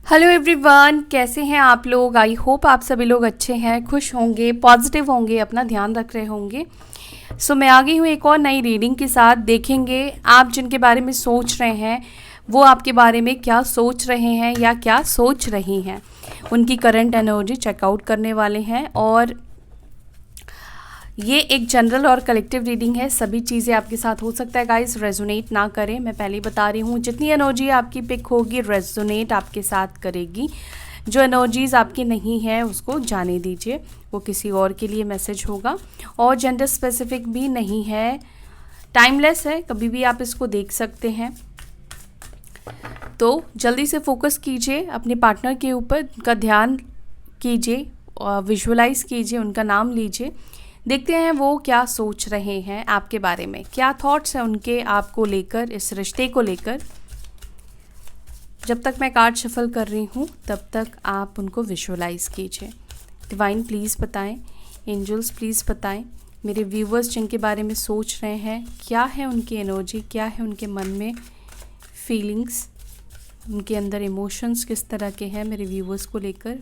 Hello everyone, कैसे हैं आप लोग। आई होप आप सभी लोग अच्छे हैं, खुश होंगे, पॉजिटिव होंगे, अपना ध्यान रख रहे होंगे। मैं आ गई हूँ एक और नई रीडिंग के साथ। देखेंगे आप जिनके बारे में सोच रहे हैं वो आपके बारे में क्या सोच रहे हैं या क्या सोच रही हैं। उनकी करंट एनर्जी चेकआउट करने वाले हैं और ये एक जनरल और कलेक्टिव रीडिंग है। सभी चीज़ें आपके साथ हो सकता है गाइस रेजोनेट ना करें, मैं पहले ही बता रही हूँ। जितनी एनर्जी आपकी पिक होगी रेजोनेट आपके साथ करेगी। जो एनर्जीज़ आपकी नहीं है उसको जाने दीजिए, वो किसी और के लिए मैसेज होगा और जेंडर स्पेसिफिक भी नहीं है, टाइमलेस है, कभी भी आप इसको देख सकते हैं। तो जल्दी से फोकस कीजिए अपने पार्टनर के ऊपर, उनका ध्यान कीजिए, विजुअलाइज कीजिए, उनका नाम लीजिए। देखते हैं वो क्या सोच रहे हैं आपके बारे में, क्या थॉट्स हैं उनके आपको लेकर, इस रिश्ते को लेकर। जब तक मैं कार्ड शफल कर रही हूँ तब तक आप उनको विजुअलाइज कीजिए। डिवाइन प्लीज़ बताएं, एंजल्स प्लीज़ बताएं, मेरे व्यूवर्स जिनके बारे में सोच रहे हैं क्या है उनकी एनर्जी, क्या है उनके मन में फीलिंग्स, उनके अंदर इमोशंस किस तरह के हैं मेरे व्यूवर्स को लेकर।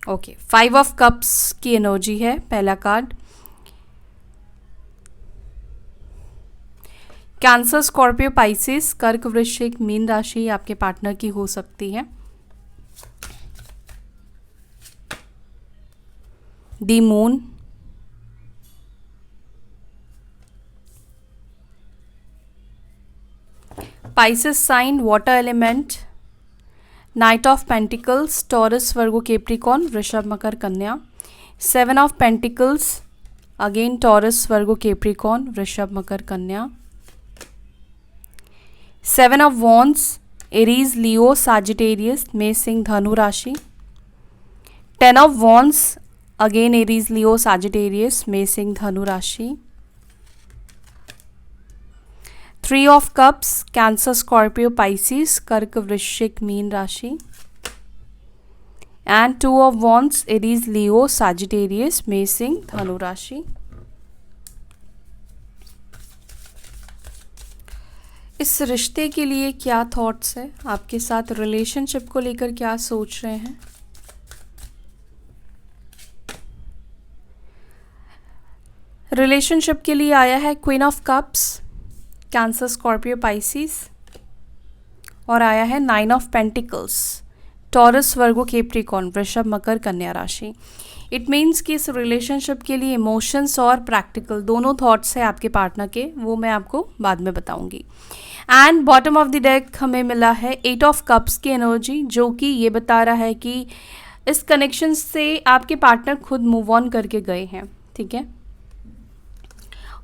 ओके, 5 ऑफ कप्स की एनर्जी है पहला कार्ड। कैंसर, स्कॉर्पियो, पाइसेस, कर्क, वृश्चिक, मीन राशि आपके पार्टनर की हो सकती है। The moon, Pisces sign, water element, knight of pentacles, Taurus, Virgo, Capricorn, वृषभ, मकर, कन्या। 7 of pentacles, again Taurus, Virgo, Capricorn, वृषभ, मकर, कन्या। 7 of wands, Aries, Leo, Sagittarius, मेष, सिंह, धनु राशि। 10 of wands, again Aries, Leo, Sagittarius, मेष, सिंह, धनु राशि। 3 of cups, cancer, Scorpio, Pisces, कर्क, वृश्चिक, मीन राशि। And 2 of wands, Aries, Leo, Sagittarius, मेष, सिंह, धनु राशि। इस रिश्ते के लिए क्या थॉट्स है आपके साथ, रिलेशनशिप को लेकर क्या सोच रहे हैं। रिलेशनशिप के लिए आया है queen of cups, cancer, Scorpio, Pisces, और आया है 9 of pentacles, Taurus, Virgo, Capricorn, वृषभ, मकर, कन्या राशि। इट मीन्स कि इस रिलेशनशिप के लिए इमोशंस और प्रैक्टिकल दोनों थॉट्स है आपके पार्टनर के, वो मैं आपको बाद में बताऊंगी। And bottom of the deck हमें मिला है 8 ऑफ कप्स की एनर्जी, जो कि ये बता रहा है कि इस कनेक्शन से आपके पार्टनर खुद मूव ऑन करके गए हैं, ठीक है।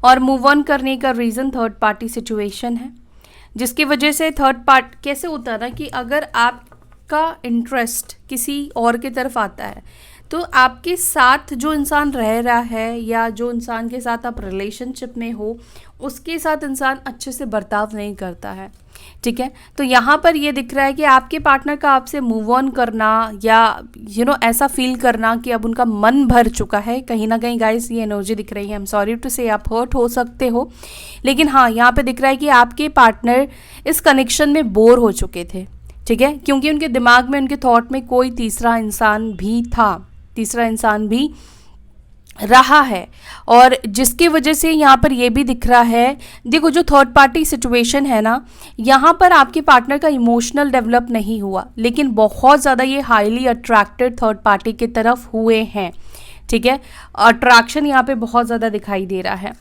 और मूव ऑन करने का रीज़न थर्ड पार्टी सिचुएशन है, जिसकी वजह से थर्ड पार्ट कैसे होता है ना कि अगर आपका इंटरेस्ट किसी और की तरफ आता है तो आपके साथ जो इंसान रह रहा है या जो इंसान के साथ आप रिलेशनशिप में हो उसके साथ इंसान अच्छे से बर्ताव नहीं करता है, ठीक है। तो यहाँ पर ये दिख रहा है कि आपके पार्टनर का आपसे मूव ऑन करना या ऐसा फील करना कि अब उनका मन भर चुका है कहीं ना कहीं। गाइस ये एनर्जी दिख रही है, आई एम सॉरी टू से, आप हर्ट हो सकते हो, लेकिन हाँ यहाँ पे दिख रहा है कि आपके पार्टनर इस कनेक्शन में बोर हो चुके थे, ठीक है, क्योंकि उनके दिमाग में, उनके थॉट में कोई तीसरा इंसान भी था, तीसरा इंसान भी रहा है, और जिसकी वजह से यहाँ पर ये भी दिख रहा है। देखो जो थर्ड पार्टी सिचुएशन है ना, यहाँ पर आपके पार्टनर का इमोशनल डेवलप नहीं हुआ, लेकिन बहुत ज़्यादा ये हाईली अट्रैक्टेड थर्ड पार्टी की तरफ हुए हैं, ठीक है। अट्रैक्शन यहाँ पे बहुत ज़्यादा दिखाई दे रहा है।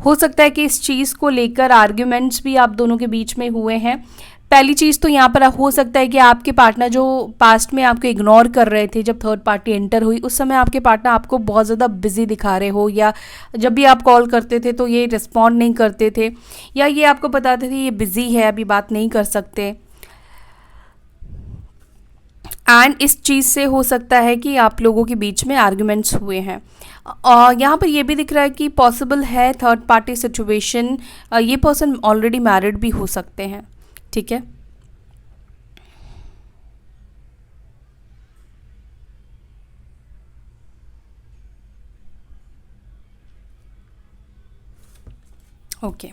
हो सकता है कि इस चीज़ को लेकर आर्ग्यूमेंट्स भी आप दोनों के बीच में हुए हैं। पहली चीज़ तो यहाँ पर हो सकता है कि आपके पार्टनर जो पास्ट में आपको इग्नोर कर रहे थे, जब थर्ड पार्टी एंटर हुई उस समय आपके पार्टनर आपको बहुत ज़्यादा बिजी दिखा रहे हो, या जब भी आप कॉल करते थे तो ये रिस्पॉन्ड नहीं करते थे, या ये आपको बताते थे ये बिजी है अभी बात नहीं कर सकते। एंड इस चीज़ से हो सकता है कि आप लोगों के बीच में आर्ग्यूमेंट्स हुए हैं। और यहाँ पर ये भी दिख रहा है कि पॉसिबल है थर्ड पार्टी सिचुएशन, ये पर्सन ऑलरेडी मैरिड भी हो सकते हैं, ठीक है। ओके,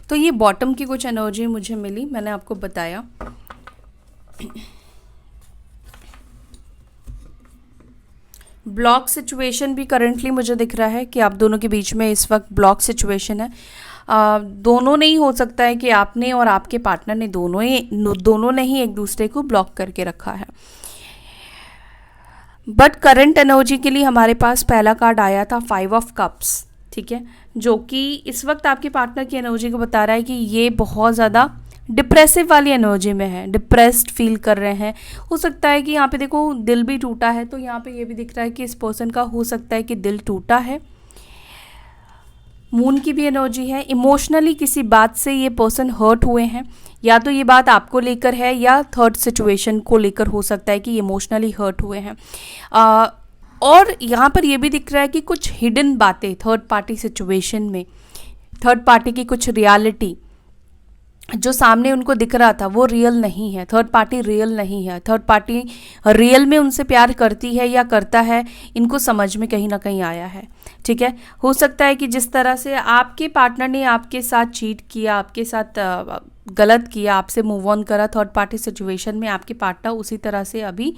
तो ये बॉटम की कुछ एनर्जी मुझे मिली, मैंने आपको बताया। ब्लॉक सिचुएशन भी करंटली मुझे दिख रहा है कि आप दोनों के बीच में इस वक्त ब्लॉक सिचुएशन है। दोनों नहीं, हो सकता है कि आपने और आपके पार्टनर ने दोनों ने ही एक दूसरे को ब्लॉक करके रखा है। बट करंट एनर्जी के लिए हमारे पास पहला कार्ड आया था 5 ऑफ कप्स, ठीक है, जो कि इस वक्त आपके पार्टनर की एनर्जी को बता रहा है कि ये बहुत ज़्यादा डिप्रेसिव वाली एनर्जी में है, डिप्रेस्ड फील कर रहे हैं। हो सकता है कि यहाँ पे देखो दिल भी टूटा है, तो यहाँ पे ये भी दिख रहा है कि इस पर्सन का हो सकता है कि दिल टूटा है। मून की भी एनर्जी है, इमोशनली किसी बात से ये पर्सन हर्ट हुए हैं, या तो ये बात आपको लेकर है या थर्ड सिचुएशन को लेकर हो सकता है कि इमोशनली हर्ट हुए हैं। और यहाँ पर ये भी दिख रहा है कि कुछ हिडन बातें थर्ड पार्टी सिचुएशन में, थर्ड पार्टी की कुछ रियलिटी जो सामने उनको दिख रहा था वो रियल नहीं है, थर्ड पार्टी रियल नहीं है, थर्ड पार्टी रियल में उनसे प्यार करती है या करता है, इनको समझ में कहीं ना कहीं आया है, ठीक है। हो सकता है कि जिस तरह से आपके पार्टनर ने आपके साथ चीट किया, आपके साथ गलत किया, आपसे मूव ऑन करा थर्ड पार्टी सिचुएशन में, आपके पार्टनर उसी तरह से अभी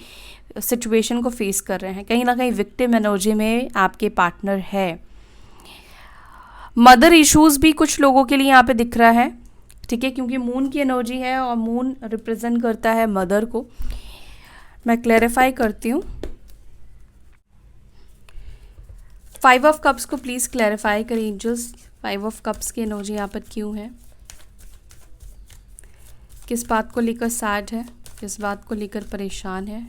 सिचुएशन को फेस कर रहे हैं। कहीं ना कहीं विक्टिम एनर्जी में आपके पार्टनर है। मदर इश्यूज भी कुछ लोगों के लिए यहाँ पे दिख रहा है, ठीक है, क्योंकि मून की एनर्जी है और मून रिप्रेजेंट करता है मदर को। मैं क्लैरिफाई करती हूँ। 5 ऑफ कप्स को प्लीज़ क्लैरिफाई करें एंजल्स, 5 ऑफ कप्स की एनर्जी यहाँ पर क्यों है, किस बात को लेकर सैड है, किस बात को लेकर परेशान है।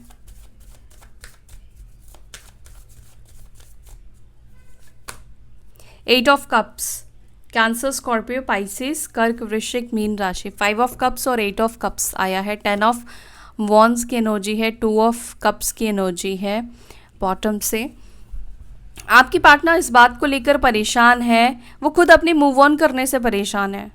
Eight of cups, cancer, Scorpio, Pisces, कर्क, वृश्चिक, मीन राशि। 5 ऑफ कप्स और 8 ऑफ कप्स आया है। 10 ऑफ वॉन्स की एनर्जी है, 2 ऑफ कप्स की एनर्जी है बॉटम से। आपकी पार्टनर इस बात को लेकर परेशान है, वो खुद अपने मूव ऑन करने से परेशान है।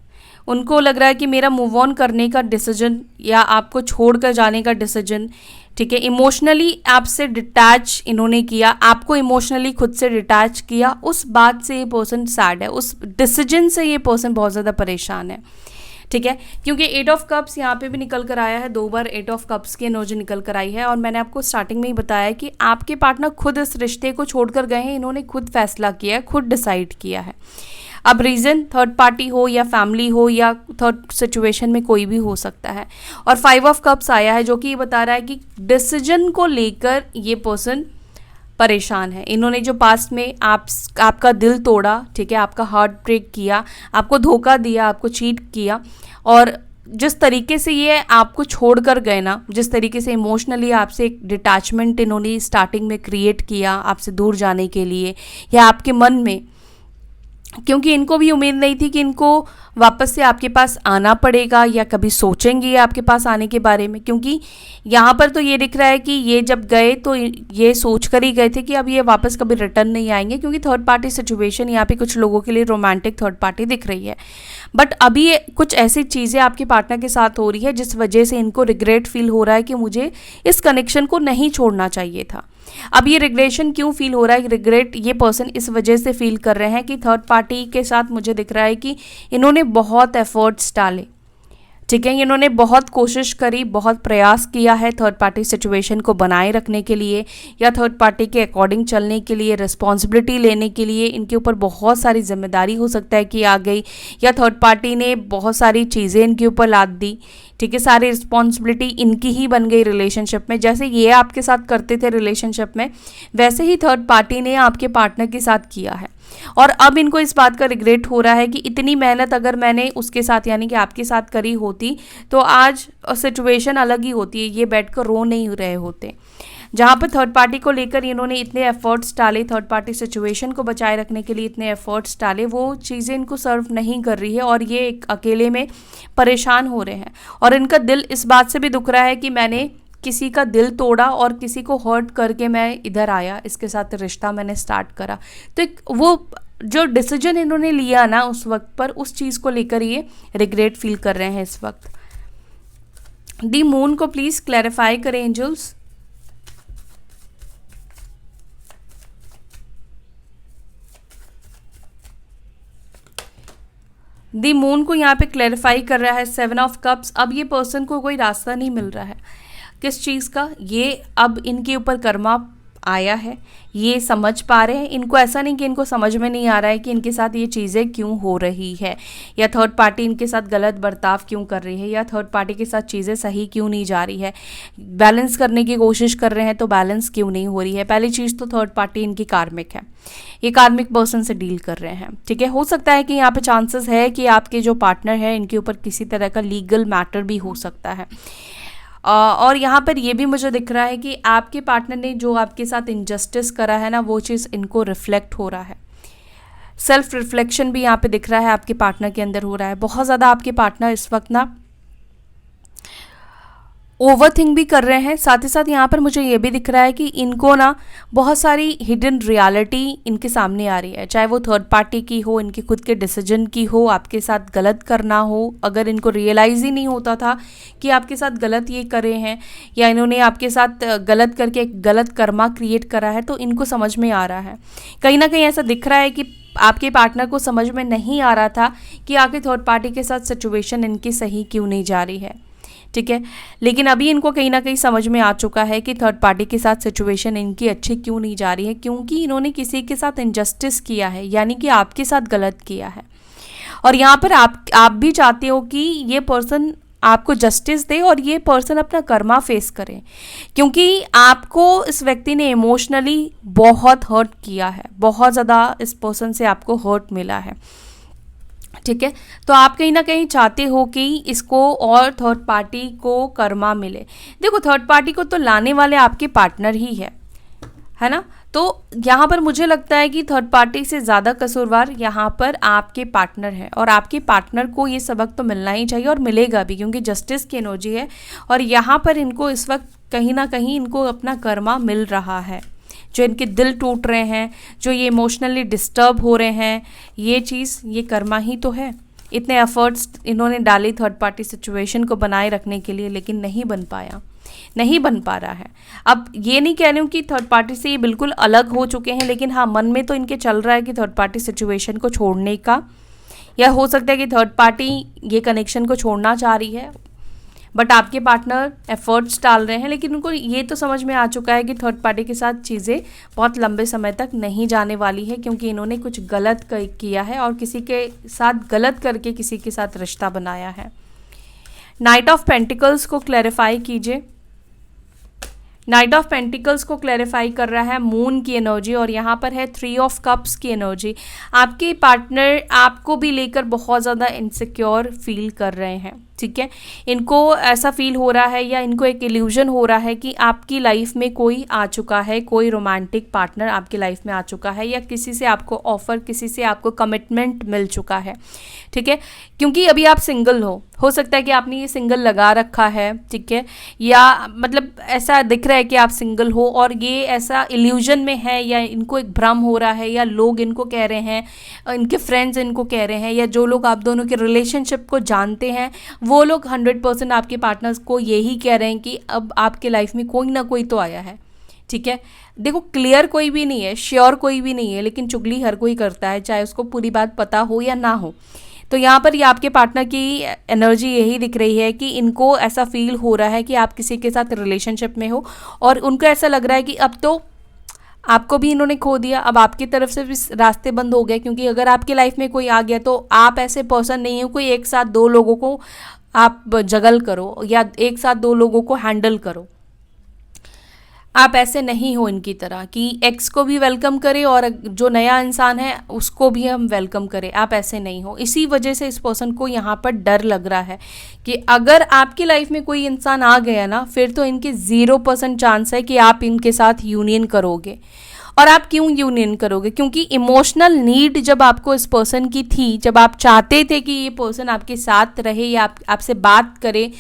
उनको लग रहा है कि मेरा मूव ऑन करने का डिसीजन या आपको छोड़ कर जाने का डिसीजन, ठीक है, इमोशनली आपसे डिटैच इन्होंने किया, आपको इमोशनली खुद से डिटैच किया, उस बात से ये पर्सन सैड है, उस डिसीजन से ये पर्सन बहुत ज़्यादा परेशान है, ठीक है। क्योंकि 8 ऑफ कप्स यहाँ पे भी निकल कर आया है, 2 बार 8 ऑफ कप्स की एनर्जी निकल कर आई है। और मैंने आपको स्टार्टिंग में ही बताया कि आपके पार्टनर खुद इस रिश्ते को छोड़कर गए हैं, इन्होंने खुद फैसला किया है, खुद डिसाइड किया है। अब रीज़न थर्ड पार्टी हो या फैमिली हो या थर्ड सिचुएशन में कोई भी हो सकता है। और 5 ऑफ कप्स आया है, जो कि ये बता रहा है कि डिसीजन को लेकर ये पर्सन परेशान है। इन्होंने जो पास्ट में आपका दिल तोड़ा, ठीक है, आपका हार्ट ब्रेक किया, आपको धोखा दिया, आपको चीट किया, और जिस तरीके से ये आपको छोड़ कर गए ना, जिस तरीके से इमोशनली आपसे एक डिटैचमेंट इन्होंने स्टार्टिंग में क्रिएट किया आपसे दूर जाने के लिए, या आपके मन में, क्योंकि इनको भी उम्मीद नहीं थी कि इनको वापस से आपके पास आना पड़ेगा या कभी सोचेंगे आपके पास आने के बारे में। क्योंकि यहाँ पर तो ये दिख रहा है कि ये जब गए तो ये सोच कर ही गए थे कि अब ये वापस कभी रिटर्न नहीं आएंगे, क्योंकि थर्ड पार्टी सिचुएशन यहाँ पे कुछ लोगों के लिए रोमांटिक थर्ड पार्टी दिख रही है। बट अभी कुछ ऐसी चीज़ें आपके पार्टनर के साथ हो रही है जिस वजह से इनको रिग्रेट फील हो रहा है कि मुझे इस कनेक्शन को नहीं छोड़ना चाहिए था। अब ये रिग्रेशन क्यों फील हो रहा है, रिग्रेट ये पर्सन इस वजह से फील कर रहे हैं कि थर्ड पार्टी के साथ मुझे दिख रहा है कि इन्होंने बहुत एफर्ट्स डाले, ठीक है, इन्होंने बहुत कोशिश करी, बहुत प्रयास किया है थर्ड पार्टी सिचुएशन को बनाए रखने के लिए या थर्ड पार्टी के अकॉर्डिंग चलने के लिए, रिस्पॉन्सिबिलिटी लेने के लिए। इनके ऊपर बहुत सारी जिम्मेदारी हो सकता है कि आ गई, या थर्ड पार्टी ने बहुत सारी चीज़ें इनके ऊपर लाद दी, ठीक है, सारी रिस्पॉन्सिबिलिटी इनकी ही बन गई रिलेशनशिप में। जैसे ये आपके साथ करते थे रिलेशनशिप में, वैसे ही थर्ड पार्टी ने आपके पार्टनर के साथ किया है। और अब इनको इस बात का रिग्रेट हो रहा है कि इतनी मेहनत अगर मैंने उसके साथ यानी कि आपके साथ करी होती तो आज सिचुएशन अलग ही होती है, ये बैठकर रो नहीं रहे होते। जहाँ पर थर्ड पार्टी को लेकर इन्होंने इतने एफर्ट्स डाले, थर्ड पार्टी सिचुएशन को बचाए रखने के लिए इतने एफर्ट्स डाले, वो चीज़ें इनको सर्व नहीं कर रही है और ये एक अकेले में परेशान हो रहे हैं। और इनका दिल इस बात से भी दुख रहा है कि मैंने किसी का दिल तोड़ा और किसी को हर्ट करके मैं इधर आया, इसके साथ रिश्ता मैंने स्टार्ट करा। तो एक वो जो डिसीजन इन्होंने लिया ना उस वक्त पर, उस चीज़ को लेकर ये रिग्रेट फील कर रहे हैं इस वक्त। दी मून को प्लीज़ क्लैरिफाई करें एंजल्स। दी मून को यहाँ पे क्लैरिफाई कर रहा है 7 ऑफ कप्स। अब ये पर्सन को कोई रास्ता नहीं मिल रहा है किस चीज़ का, ये अब इनके ऊपर कर्मा आया है, ये समझ पा रहे हैं। इनको ऐसा नहीं कि इनको समझ में नहीं आ रहा है कि इनके साथ ये चीज़ें क्यों हो रही है, या थर्ड पार्टी इनके साथ गलत बर्ताव क्यों कर रही है, या थर्ड पार्टी के साथ चीज़ें सही क्यों नहीं जा रही है। बैलेंस करने की कोशिश कर रहे हैं तो बैलेंस क्यों नहीं हो रही है। पहली चीज़ तो थर्ड पार्टी इनकी कार्मिक है, ये कार्मिक पर्सन से डील कर रहे हैं, ठीक है। हो सकता है कि यहाँ पे चांसेस है कि आपके जो पार्टनर है इनके ऊपर किसी तरह का लीगल मैटर भी हो सकता है। और यहाँ पर ये भी मुझे दिख रहा है कि आपके पार्टनर ने जो आपके साथ इनजस्टिस करा है ना, वो चीज़ इनको रिफ्लेक्ट हो रहा है। सेल्फ रिफ्लेक्शन भी यहाँ पे दिख रहा है आपके पार्टनर के अंदर हो रहा है। बहुत ज़्यादा आपके पार्टनर इस वक्त ना ओवरथिंक भी कर रहे हैं। साथ ही साथ यहाँ पर मुझे ये भी दिख रहा है कि इनको ना बहुत सारी हिडन रियलिटी इनके सामने आ रही है, चाहे वो थर्ड पार्टी की हो, इनके खुद के डिसीजन की हो, आपके साथ गलत करना हो। अगर इनको रियलाइज़ ही नहीं होता था कि आपके साथ गलत ये करे हैं, या इन्होंने आपके साथ गलत करके एक गलत कर्मा क्रिएट करा है, तो इनको समझ में आ रहा है। कहीं ना कहीं ऐसा दिख रहा है कि आपके पार्टनर को समझ में नहीं आ रहा था कि आखिर थर्ड पार्टी के साथ सिचुएशन इनकी सही क्यों नहीं जा रही है, ठीक है। लेकिन अभी इनको कहीं ना कहीं समझ में आ चुका है कि थर्ड पार्टी के साथ सिचुएशन इनकी अच्छी क्यों नहीं जा रही है, क्योंकि इन्होंने किसी के साथ इनजस्टिस किया है, यानी कि आपके साथ गलत किया है। और यहाँ पर आप भी चाहते हो कि ये पर्सन आपको जस्टिस दे और ये पर्सन अपना कर्मा फेस करे, क्योंकि आपको इस व्यक्ति ने इमोशनली बहुत हर्ट किया है, बहुत ज़्यादा इस पर्सन से आपको हर्ट मिला है, ठीक है। तो आप कहीं ना कहीं चाहते हो कि इसको और थर्ड पार्टी को कर्मा मिले। देखो, थर्ड पार्टी को तो लाने वाले आपके पार्टनर ही है ना। तो यहाँ पर मुझे लगता है कि थर्ड पार्टी से ज़्यादा कसूरवार यहाँ पर आपके पार्टनर है, और आपके पार्टनर को ये सबक तो मिलना ही चाहिए और मिलेगा भी, क्योंकि जस्टिस की एनर्जी है। और यहाँ पर इनको इस वक्त कहीं ना कहीं इनको अपना कर्मा मिल रहा है। जो इनके दिल टूट रहे हैं, जो ये इमोशनली डिस्टर्ब हो रहे हैं, ये चीज़ ये कर्मा ही तो है। इतने एफर्ट्स इन्होंने डाले थर्ड पार्टी सिचुएशन को बनाए रखने के लिए, लेकिन नहीं बन पाया, नहीं बन पा रहा है। अब ये नहीं कह रही हूँ कि थर्ड पार्टी से ये बिल्कुल अलग हो चुके हैं, लेकिन हाँ, मन में तो इनके चल रहा है कि थर्ड पार्टी सिचुएशन को छोड़ने का, या हो सकता है कि थर्ड पार्टी ये कनेक्शन को छोड़ना चाह रही है, बट आपके पार्टनर एफर्ट्स डाल रहे हैं। लेकिन उनको ये तो समझ में आ चुका है कि थर्ड पार्टी के साथ चीज़ें बहुत लंबे समय तक नहीं जाने वाली है, क्योंकि इन्होंने कुछ गलत किया है और किसी के साथ गलत करके किसी के साथ रिश्ता बनाया है। नाइट ऑफ पेंटिकल्स को क्लैरिफाई कीजिए। नाइट ऑफ पेंटिकल्स को क्लैरिफाई कर रहा है मून की एनर्जी, और यहाँ पर है 3 ऑफ कप्स की एनर्जी। आपके पार्टनर आपको भी लेकर बहुत ज़्यादा इनसिक्योर फील कर रहे हैं, ठीक है। इनको ऐसा फील हो रहा है, या इनको एक इल्यूजन हो रहा है कि आपकी लाइफ में कोई आ चुका है, कोई रोमांटिक पार्टनर आपकी लाइफ में आ चुका है, या किसी से आपको ऑफर, किसी से आपको कमिटमेंट मिल चुका है, ठीक है। क्योंकि अभी आप सिंगल हो सकता है कि आपने ये सिंगल लगा रखा है, ठीक है, या मतलब ऐसा दिख रहा है कि आप सिंगल हो और ये ऐसा इल्यूजन में है, या इनको एक भ्रम हो रहा है, या लोग इनको कह रहे हैं, इनके फ्रेंड्स इनको कह रहे हैं, या जो लोग आप दोनों के रिलेशनशिप को जानते हैं वो लोग 100% आपके पार्टनर्स को यही कह रहे हैं कि अब आपके लाइफ में कोई ना कोई तो आया है, ठीक है। देखो, क्लियर कोई भी नहीं है, श्योर कोई भी नहीं है, लेकिन चुगली हर कोई करता है, चाहे उसको पूरी बात पता हो या ना हो। तो यहाँ पर ये आपके पार्टनर की एनर्जी यही दिख रही है कि इनको ऐसा फील हो रहा है कि आप किसी के साथ रिलेशनशिप में हो, और उनको ऐसा लग रहा है कि अब तो आपको भी इन्होंने खो दिया, अब आपकी तरफ से भी रास्ते बंद हो गए। क्योंकि अगर आपकी लाइफ में कोई आ गया तो आप ऐसे पर्सन नहीं हो कोई एक साथ 2 लोगों को आप जगल करो, या एक साथ 2 लोगों को हैंडल करो। आप ऐसे नहीं हो इनकी तरह कि एक्स को भी वेलकम करें और जो नया इंसान है उसको भी हम वेलकम करें। आप ऐसे नहीं हो। इसी वजह से इस पर्सन को यहाँ पर डर लग रहा है कि अगर आपकी लाइफ में कोई इंसान आ गया ना, फिर तो इनके 0% चांस है कि आप इनके साथ यूनियन करोगे। और आप क्यों यूनियन करोगे? क्योंकि इमोशनल नीड जब आपको इस पर्सन की थी, जब आप चाहते थे कि ये पर्सन आपके साथ रहे या आपसे बात करे,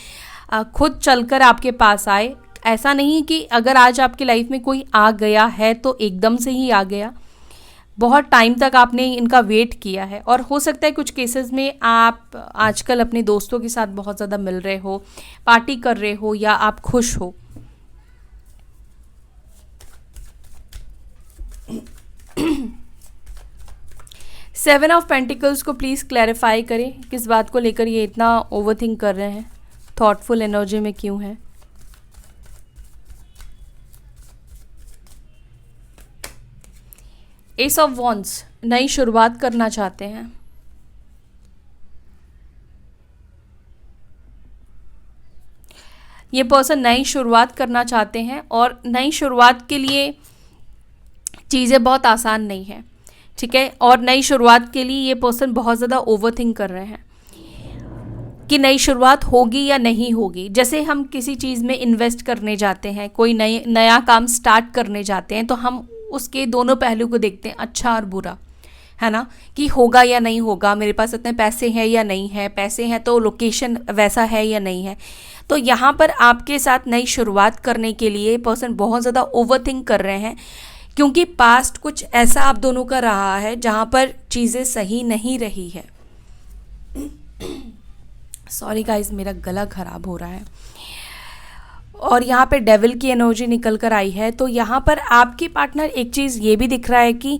खुद चलकर आपके पास आए। ऐसा नहीं कि अगर आज आपकी लाइफ में कोई आ गया है तो एकदम से ही आ गया। बहुत टाइम तक आपने इनका वेट किया है। और हो सकता है कुछ केसेस में आप आजकल अपने दोस्तों के साथ बहुत ज़्यादा मिल रहे हो, पार्टी कर रहे हो, या आप खुश हो। 7 ऑफ पेंटिकल्स को प्लीज़ क्लैरिफाई करें, किस बात को लेकर ये इतना ओवरथिंक कर रहे हैं, थॉटफुल एनर्जी में क्यों हैं। एस ऑफ वॉन्ड्स, नई शुरुआत करना चाहते हैं। ये पर्सन नई शुरुआत करना चाहते हैं और नई शुरुआत के लिए चीज़ें बहुत आसान नहीं है, ठीक है। और नई शुरुआत के लिए ये पर्सन बहुत ज़्यादा ओवरथिंक कर रहे हैं कि नई शुरुआत होगी या नहीं होगी। जैसे हम किसी चीज़ में इन्वेस्ट करने जाते हैं, कोई नया काम स्टार्ट करने जाते हैं, तो हम उसके दोनों पहलू को देखते हैं, अच्छा और बुरा, है ना, कि होगा या नहीं होगा, मेरे पास इतने पैसे हैं या नहीं है, पैसे हैं तो लोकेशन वैसा है या नहीं है। तो यहाँ पर आपके साथ नई शुरुआत करने के लिए पर्सन बहुत ज़्यादा ओवरथिंक कर रहे हैं, क्योंकि पास्ट कुछ ऐसा आप दोनों का रहा है जहाँ पर चीज़ें सही नहीं रही है। सॉरी गाइस, मेरा गला ख़राब हो रहा है। और यहाँ पे डेविल की एनर्जी निकल कर आई है। तो यहाँ पर आपके पार्टनर, एक चीज़ ये भी दिख रहा है कि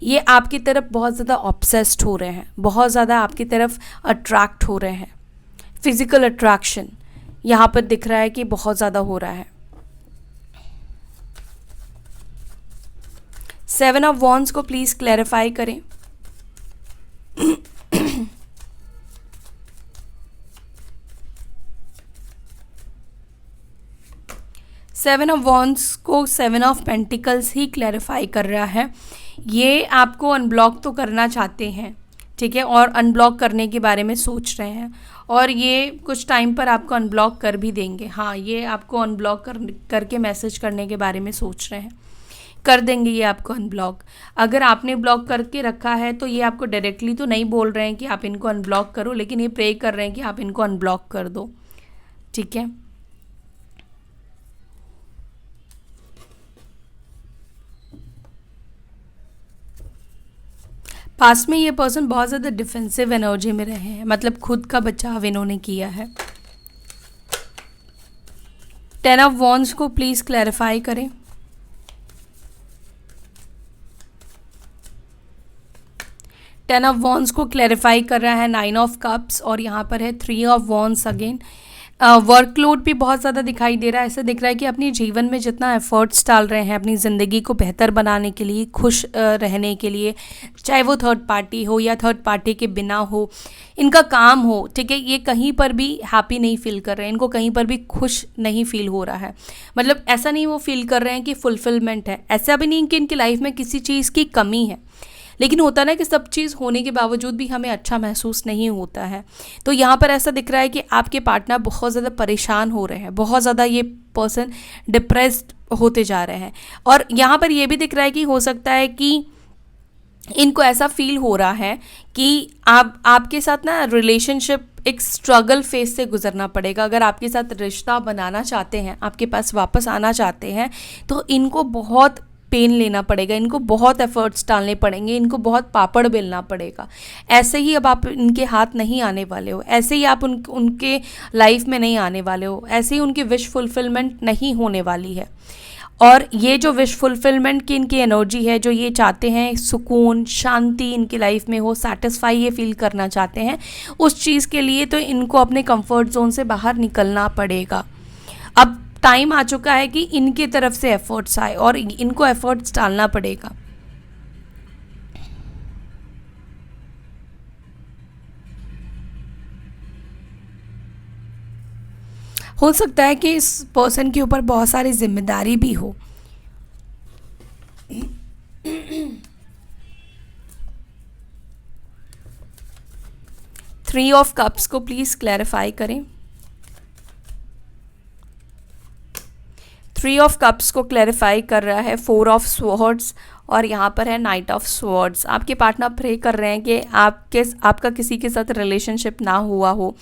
ये आपकी तरफ बहुत ज़्यादा ऑब्सेस्ड हो रहे हैं, बहुत ज़्यादा आपकी तरफ अट्रैक्ट हो रहे हैं। फिज़िकल अट्रैक्शन यहाँ पर दिख रहा है कि बहुत ज़्यादा हो रहा है। 7 ऑफ वॉन्ड्स को प्लीज़ क्लैरिफाई करें। 7 ऑफ वॉन्ड्स को 7 ऑफ पेंटिकल्स ही क्लैरिफाई कर रहा है। ये आपको अनब्लॉक तो करना चाहते हैं, ठीक है, और अनब्लॉक करने के बारे में सोच रहे हैं, और ये कुछ टाइम पर आपको अनब्लॉक कर भी देंगे। हाँ, ये आपको अनब्लॉक करके मैसेज करने के बारे में सोच रहे हैं, कर देंगे ये आपको अनब्लॉक। अगर आपने ब्लॉक करके रखा है तो ये आपको डायरेक्टली तो नहीं बोल रहे हैं कि आप इनको अनब्लॉक करो, लेकिन ये प्रे कर रहे हैं कि आप इनको अनब्लॉक कर दो, ठीक है। पास्ट में ये पर्सन बहुत ज़्यादा डिफेंसिव एनर्जी में रहे हैं, मतलब खुद का बचाव इन्होंने किया है। 10 ऑफ वॉन्ड्स को प्लीज़ क्लैरिफाई करें। 10 ऑफ वॉन्ड्स को क्लैरिफाई कर रहा है 9 ऑफ कप्स, और यहाँ पर है 3 ऑफ वॉन्ड्स अगेन। वर्कलोड भी बहुत ज़्यादा दिखाई दे रहा है। ऐसा दिख रहा है कि अपने जीवन में जितना एफर्ट्स डाल रहे हैं अपनी ज़िंदगी को बेहतर बनाने के लिए, खुश रहने के लिए, चाहे वो थर्ड पार्टी हो या थर्ड पार्टी के बिना हो, इनका काम हो, ठीक है, ये कहीं पर भी हैप्पी नहीं फील कर रहे हैं, इनको कहीं पर भी खुश नहीं फील हो रहा है। मतलब ऐसा नहीं वो फील कर रहे हैं कि फुलफिलमेंट है, ऐसा भी नहीं कि इनकी लाइफ में किसी चीज़ की कमी है, लेकिन होता ना कि सब चीज़ होने के बावजूद भी हमें अच्छा महसूस नहीं होता है। तो यहाँ पर ऐसा दिख रहा है कि आपके पार्टनर बहुत ज़्यादा परेशान हो रहे हैं, बहुत ज़्यादा ये पर्सन डिप्रेस्ड होते जा रहे हैं। और यहाँ पर ये भी दिख रहा है कि हो सकता है कि इनको ऐसा फील हो रहा है कि आपके साथ ना रिलेशनशिप एक स्ट्रगल फेज से गुजरना पड़ेगा। अगर आपके साथ रिश्ता बनाना चाहते हैं, आपके पास वापस आना चाहते हैं, तो इनको बहुत पेन लेना पड़ेगा, इनको बहुत एफर्ट्स डालने पड़ेंगे, इनको बहुत पापड़ बेलना पड़ेगा। ऐसे ही अब आप इनके हाथ नहीं आने वाले हो, ऐसे ही आप उनके लाइफ में नहीं आने वाले हो, ऐसे ही उनकी विश फुलफिलमेंट नहीं होने वाली है। और ये जो विश फुलफिलमेंट की इनकी एनर्जी है, जो ये चाहते हैं सुकून शांति इनकी लाइफ में हो, सेटिस्फाई ये फील करना चाहते हैं, उस चीज़ के लिए तो इनको अपने कंफर्ट जोन से बाहर निकलना पड़ेगा। अब टाइम आ चुका है कि इनकी तरफ से एफर्ट्स आए और इनको एफर्ट्स डालना पड़ेगा। हो सकता है कि इस पर्सन के ऊपर बहुत सारी जिम्मेदारी भी हो। थ्री ऑफ कप्स को प्लीज क्लैरिफाई करें। 3 ऑफ कप्स को क्लैरिफाई कर रहा है 4 ऑफ स्वॉर्ड्स, और यहाँ पर है नाइट ऑफ स्वॉर्ड्स। आपके पार्टनर प्रे कर रहे हैं कि आपका किसी के साथ रिलेशनशिप ना हुआ हो,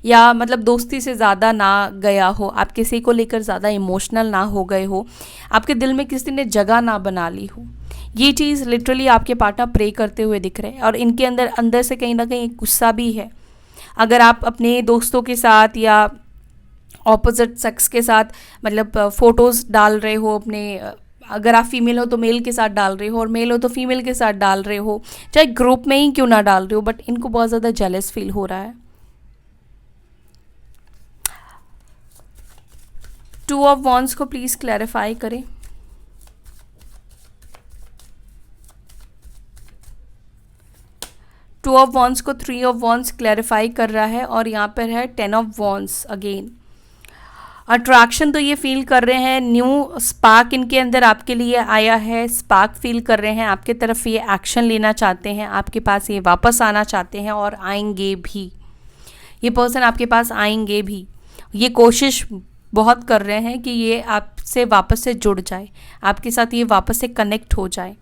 या मतलब दोस्ती से ज़्यादा ना गया हो, आप किसी को लेकर ज़्यादा इमोशनल ना हो गए हो, आपके दिल में किसी ने जगह ना बना ली हो। ये चीज़ लिटरली आपके पार्टनर प्रे करते हुए दिख रहे हैं, और इनके अंदर से कहीं ना कहीं गुस्सा भी है। अगर आप अपने दोस्तों के साथ या ऑपोजिट सेक्स के साथ मतलब फ़ोटोज़ डाल रहे हो अपने अगर आप फीमेल हो तो मेल के साथ डाल रहे हो, और मेल हो तो फीमेल के साथ डाल रहे हो, चाहे ग्रुप में ही क्यों ना डाल रहे हो, बट इनको बहुत ज़्यादा जेलस फील हो रहा है। 2 ऑफ वॉन्ड्स को प्लीज़ क्लैरिफाई करें। टू ऑफ वॉन्ड्स को 3 ऑफ वॉन्ड्स क्लैरिफाई कर रहा है, और यहाँ पर है 10 ऑफ वॉन्ड्स। अगेन अट्रैक्शन तो ये फील कर रहे हैं, न्यू स्पार्क इनके अंदर आपके लिए आया है, स्पार्क फील कर रहे हैं, आपके तरफ ये एक्शन लेना चाहते हैं, आपके पास ये वापस आना चाहते हैं और आएंगे भी। ये पर्सन आपके पास आएंगे भी, ये कोशिश बहुत कर रहे हैं कि ये आपसे वापस से जुड़ जाए, आपके साथ ये वापस से कनेक्ट हो जाए।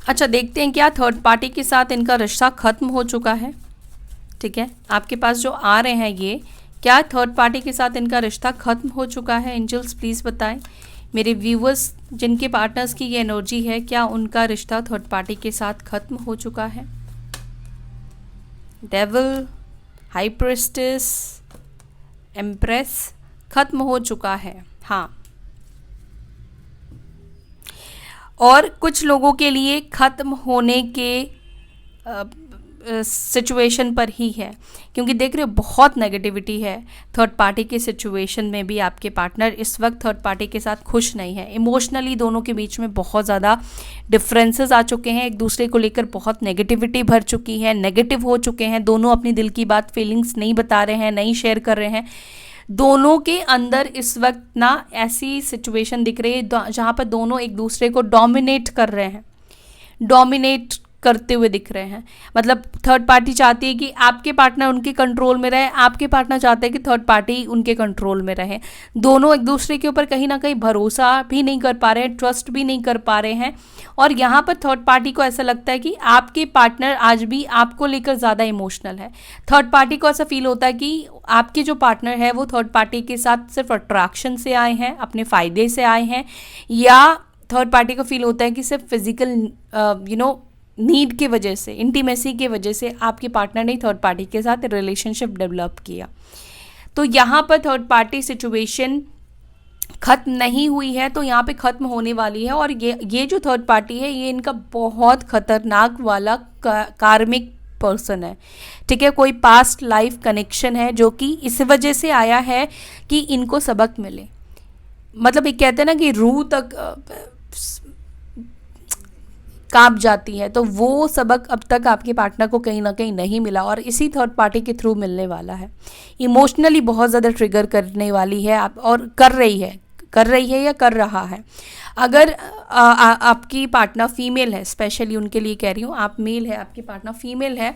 अच्छा, देखते हैं क्या थर्ड पार्टी के साथ इनका रिश्ता ख़त्म हो चुका है। ठीक है, आपके पास जो आ रहे हैं ये, क्या थर्ड पार्टी के साथ इनका रिश्ता ख़त्म हो चुका है? एंजल्स प्लीज़ बताएं मेरे व्यूअर्स जिनके पार्टनर्स की ये एनर्जी है, क्या उनका रिश्ता थर्ड पार्टी के साथ ख़त्म हो चुका है? डेविल, हाई प्रिस्टेस, एम्प्रेस, ख़त्म हो चुका है, हाँ। और कुछ लोगों के लिए ख़त्म होने के सिचुएशन पर ही है, क्योंकि देख रहे हो बहुत नेगेटिविटी है थर्ड पार्टी के सिचुएशन में भी। आपके पार्टनर इस वक्त थर्ड पार्टी के साथ खुश नहीं है, इमोशनली दोनों के बीच में बहुत ज़्यादा डिफरेंसेस आ चुके हैं, एक दूसरे को लेकर बहुत नेगेटिविटी भर चुकी है, नेगेटिव हो चुके हैं, दोनों अपनी दिल की बात, फीलिंग्स नहीं बता रहे हैं, नहीं शेयर कर रहे हैं। दोनों के अंदर इस वक्त ना ऐसी सिचुएशन दिख रही है जहाँ पर दोनों एक दूसरे को डोमिनेट कर रहे हैं, डोमिनेट करते हुए दिख रहे हैं। मतलब थर्ड पार्टी चाहती है कि आपके पार्टनर उनके कंट्रोल में रहे, आपके पार्टनर चाहते हैं कि थर्ड पार्टी उनके कंट्रोल में रहे। दोनों एक दूसरे के ऊपर कहीं ना कहीं भरोसा भी नहीं कर पा रहे हैं, ट्रस्ट भी नहीं कर पा रहे हैं, और यहाँ पर थर्ड पार्टी को ऐसा लगता है कि आपके पार्टनर आज भी आपको लेकर ज़्यादा इमोशनल है। थर्ड पार्टी को ऐसा फील होता है कि आपके जो पार्टनर है वो थर्ड पार्टी के साथ सिर्फ अट्रैक्शन से आए हैं, अपने फ़ायदे से आए हैं, या थर्ड पार्टी को फील होता है कि सिर्फ फिजिकल नीड की वजह से, इंटीमेसी की वजह से आपके पार्टनर ने थर्ड पार्टी के साथ रिलेशनशिप डेवलप किया। तो यहाँ पर थर्ड पार्टी सिचुएशन ख़त्म नहीं हुई है, तो यहाँ पे ख़त्म होने वाली है। और ये जो थर्ड पार्टी है ये इनका बहुत ख़तरनाक वाला कार्मिक पर्सन है। ठीक है, कोई पास्ट लाइफ कनेक्शन है जो कि इस वजह से आया है कि इनको सबक मिले। मतलब ये कहते हैं ना कि रूह तक कांप जाती है, तो वो सबक अब तक आपके पार्टनर को कहीं ना कहीं नहीं मिला, और इसी थर्ड पार्टी के थ्रू मिलने वाला है। इमोशनली बहुत ज़्यादा ट्रिगर करने वाली है आप, और कर रही है या कर रहा है। अगर आपकी पार्टनर फीमेल है, स्पेशली उनके लिए कह रही हूँ, आप मेल है, आपकी पार्टनर फीमेल है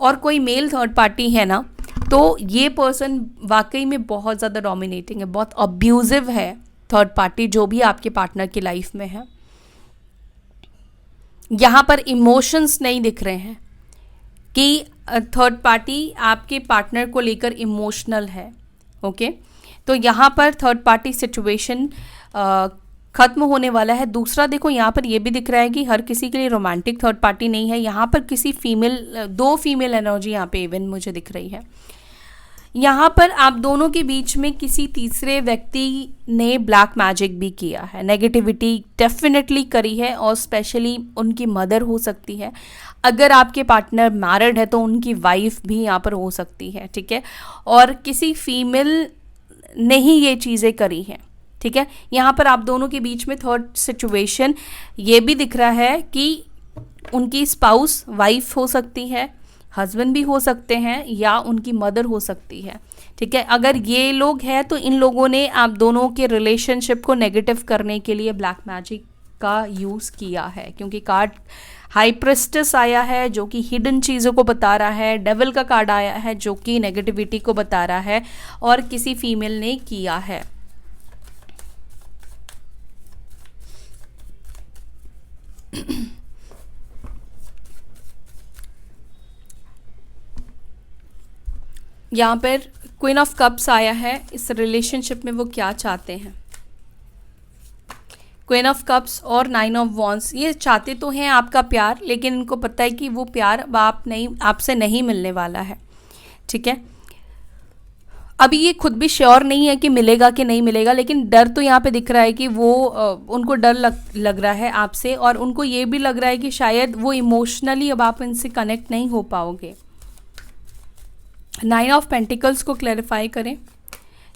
और कोई मेल थर्ड पार्टी है ना, तो ये पर्सन वाकई में बहुत ज़्यादा डोमिनेटिंग है, बहुत अब्यूजिव है थर्ड पार्टी जो भी आपके पार्टनर की लाइफ में है। यहाँ पर इमोशंस नहीं दिख रहे हैं कि थर्ड पार्टी आपके पार्टनर को लेकर इमोशनल है। ओके, तो यहाँ पर थर्ड पार्टी सिचुएशन ख़त्म होने वाला है। दूसरा देखो, यहाँ पर ये भी दिख रहा है कि हर किसी के लिए रोमांटिक थर्ड पार्टी नहीं है। यहाँ पर किसी दो फीमेल एनर्जी यहाँ पे इवन मुझे दिख रही है। यहाँ पर आप दोनों के बीच में किसी तीसरे व्यक्ति ने ब्लैक मैजिक भी किया है, नेगेटिविटी डेफिनेटली करी है, और स्पेशली उनकी मदर हो सकती है। अगर आपके पार्टनर मैरिड है तो उनकी वाइफ भी यहाँ पर हो सकती है। ठीक है, और किसी फीमेल ने ही ये चीज़ें करी हैं। ठीक है, यहाँ पर आप दोनों के बीच में थर्ड सिचुएशन ये भी दिख रहा है कि उनकी स्पाउस वाइफ हो सकती है, हस्बैंड भी हो सकते हैं, या उनकी मदर हो सकती है। ठीक है, अगर ये लोग हैं तो इन लोगों ने आप दोनों के रिलेशनशिप को नेगेटिव करने के लिए ब्लैक मैजिक का यूज़ किया है, क्योंकि कार्ड हाई प्रिस्टेस आया है जो कि हिडन चीज़ों को बता रहा है, डेविल का कार्ड आया है जो कि नेगेटिविटी को बता रहा है, और किसी फीमेल ने किया है। यहाँ पर क्वीन ऑफ कप्स आया है। इस रिलेशनशिप में वो क्या चाहते हैं? क्वीन ऑफ कप्स और 9 ऑफ वॉन्ड्स, ये चाहते तो हैं आपका प्यार, लेकिन इनको पता है कि वो प्यार आपसे नहीं मिलने वाला है। ठीक है, अभी ये खुद भी श्योर नहीं है कि मिलेगा कि नहीं मिलेगा, लेकिन डर तो यहाँ पे दिख रहा है कि वो उनको डर लग रहा है आपसे, और उनको ये भी लग रहा है कि शायद वो इमोशनली अब आप इनसे कनेक्ट नहीं हो पाओगे। 9 ऑफ पेंटिकल्स को क्लैरिफाई करें।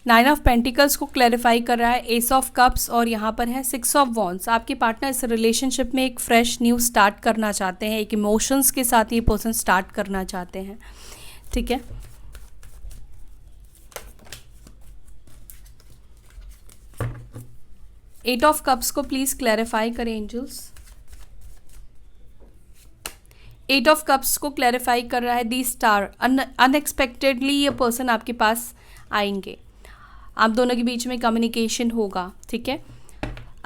9 ऑफ पेंटिकल्स को क्लैरिफाई कर रहा है एस ऑफ कप्स, और यहाँ पर है 6 ऑफ वॉन्ड्स। आपके पार्टनर इस रिलेशनशिप में एक फ्रेश न्यू स्टार्ट करना चाहते हैं, एक इमोशंस के साथ ये पर्सन स्टार्ट करना चाहते हैं, ठीक है। एट ऑफ कप्स को प्लीज क्लैरिफाई करें एंजल्स। एट ऑफ कप्स को क्लैरिफाई कर रहा है दी स्टार। अनएक्सपेक्टेडली ये पर्सन आपके पास आएंगे, आप दोनों के बीच में कम्युनिकेशन होगा, ठीक है।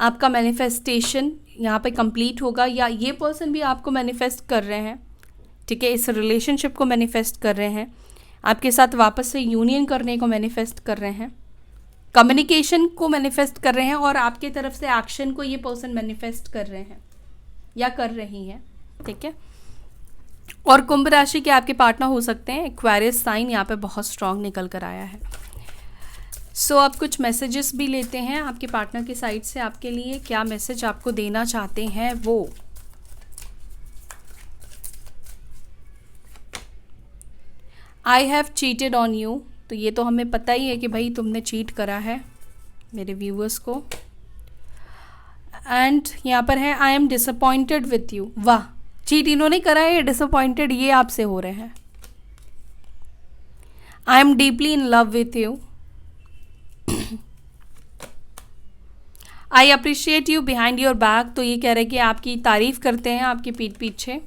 आपका मैनिफेस्टेशन यहाँ पे कंप्लीट होगा, या ये पर्सन भी आपको मैनिफेस्ट कर रहे हैं, ठीक है, इस रिलेशनशिप को मैनिफेस्ट कर रहे हैं, आपके साथ वापस से यूनियन करने को मैनिफेस्ट कर रहे हैं, कम्युनिकेशन को मैनिफेस्ट कर रहे हैं, और आपके तरफ से एक्शन को ये पर्सन मैनिफेस्ट कर रहे हैं या कर रही हैं, ठीक है। और कुंभ राशि के आपके पार्टनर हो सकते हैं एक्वेरियस साइन, यहाँ पे बहुत स्ट्रांग निकल कर आया है। सो अब कुछ मैसेजेस भी लेते हैं आपके पार्टनर की साइड से, आपके लिए क्या मैसेज आपको देना चाहते हैं वो। I have cheated on you, तो ये तो हमें पता ही है कि भाई तुमने चीट करा है मेरे व्यूअर्स को। एंड यहाँ पर है I am disappointed with you. वाह, चीट इन्होंने करा है, डिसअपॉइंटेड ये आपसे हो रहे हैं। I am deeply in love with you. I appreciate you behind your back, तो ये कह रहे हैं कि आपकी तारीफ करते हैं आपकी पीठ पीछे।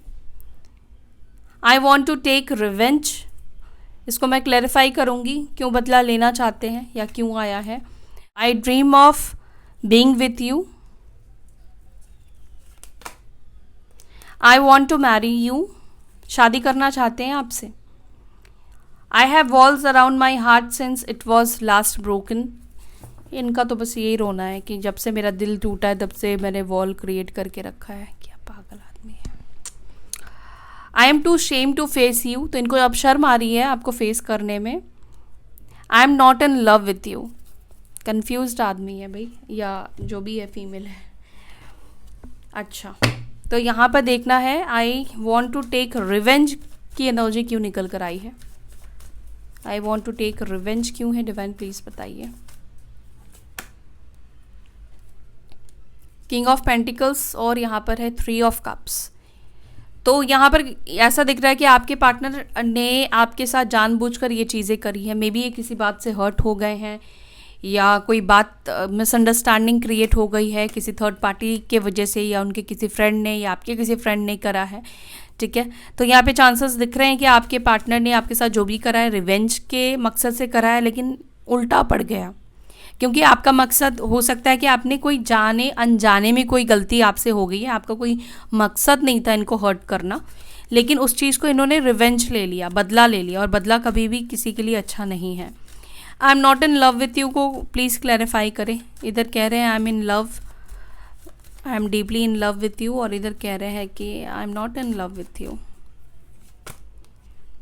I want to take revenge, इसको मैं क्लैरिफाई करूंगी क्यों बदला लेना चाहते हैं या क्यों आया है। I dream of being with you. I want to marry you, शादी करना चाहते हैं आपसे। I have walls around my heart since it was last broken, इनका तो बस यही रोना है कि जब से मेरा दिल टूटा है तब से मैंने वॉल क्रिएट करके रखा है। क्या पागल आदमी है। I am too shame to face you, तो इनको अब शर्म आ रही है आपको फेस करने में। I am not in love with you, confused आदमी है भाई, या जो भी है फीमेल है। अच्छा, तो यहाँ पर देखना है I want to take revenge की एनर्जी क्यों निकल कर आई है। I want to take revenge क्यों है, डिवाइन प्लीज बताइए। किंग ऑफ पेंटिकल्स, और यहाँ पर है 3 ऑफ कप्स। तो यहाँ पर ऐसा दिख रहा है कि आपके पार्टनर ने आपके साथ जानबूझकर ये चीज़ें करी है। मे बी ये किसी बात से हर्ट हो गए हैं, या कोई बात मिसअंडरस्टैंडिंग क्रिएट हो गई है किसी थर्ड पार्टी के वजह से, या उनके किसी फ्रेंड ने या आपके किसी फ्रेंड ने करा है, ठीक है। तो यहाँ पे चांसेस दिख रहे हैं कि आपके पार्टनर ने आपके साथ जो भी करा है रिवेंज के मकसद से करा है, लेकिन उल्टा पड़ गया, क्योंकि आपका मकसद हो सकता है कि आपने कोई जाने अनजाने में कोई गलती आपसे हो गई है, आपका कोई मकसद नहीं था इनको हर्ट करना, लेकिन उस चीज़ को इन्होंने रिवेंज ले लिया, बदला ले लिया, और बदला कभी भी किसी के लिए अच्छा नहीं है। I am not in love with you को प्लीज़ क्लैरिफाई करें। इधर कह रहे हैं I am in love, I am deeply in love with you, और इधर कह रहे हैं कि I am not in love with you.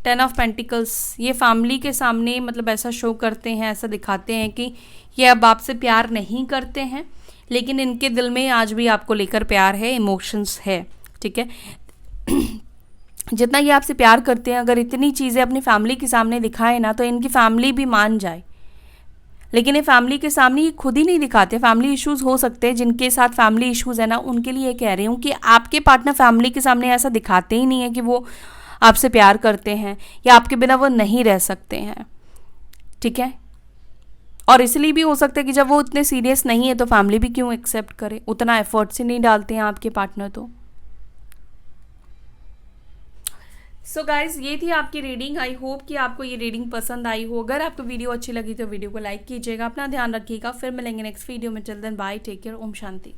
10 of pentacles, ये फैमिली के सामने मतलब ऐसा शो करते हैं, ऐसा दिखाते हैं कि ये अब आपसे प्यार नहीं करते हैं, लेकिन इनके दिल में आज भी आपको लेकर प्यार है, इमोशंस है, ठीक है। जितना ये आपसे प्यार करते हैं, अगर इतनी चीज़ें अपनी फैमिली के सामने दिखाए ना, तो इनकी फैमिली भी मान जाए, लेकिन ये फैमिली के सामने ये खुद ही नहीं दिखाते। फैमिली इश्यूज़ हो सकते हैं, जिनके साथ फैमिली इश्यूज़ है ना, उनके लिए कह रही हूँ कि आपके पार्टनर फैमिली के सामने ऐसा दिखाते ही नहीं है कि वो आपसे प्यार करते हैं या आपके बिना वो नहीं रह सकते हैं, ठीक है। और इसलिए भी हो सकता है कि जब वो उतने सीरियस नहीं है तो फैमिली भी क्यों एक्सेप्ट करे, उतना एफर्ट्स ही नहीं डालते हैं आपके पार्टनर। तो सो गाइज, ये थी आपकी रीडिंग। आई होप कि आपको ये रीडिंग पसंद आई हो। अगर आपको वीडियो अच्छी लगी तो वीडियो को लाइक कीजिएगा, अपना ध्यान रखिएगा। फिर मिलेंगे नेक्स्ट वीडियो में। Till then bye, take care, ओम शांति।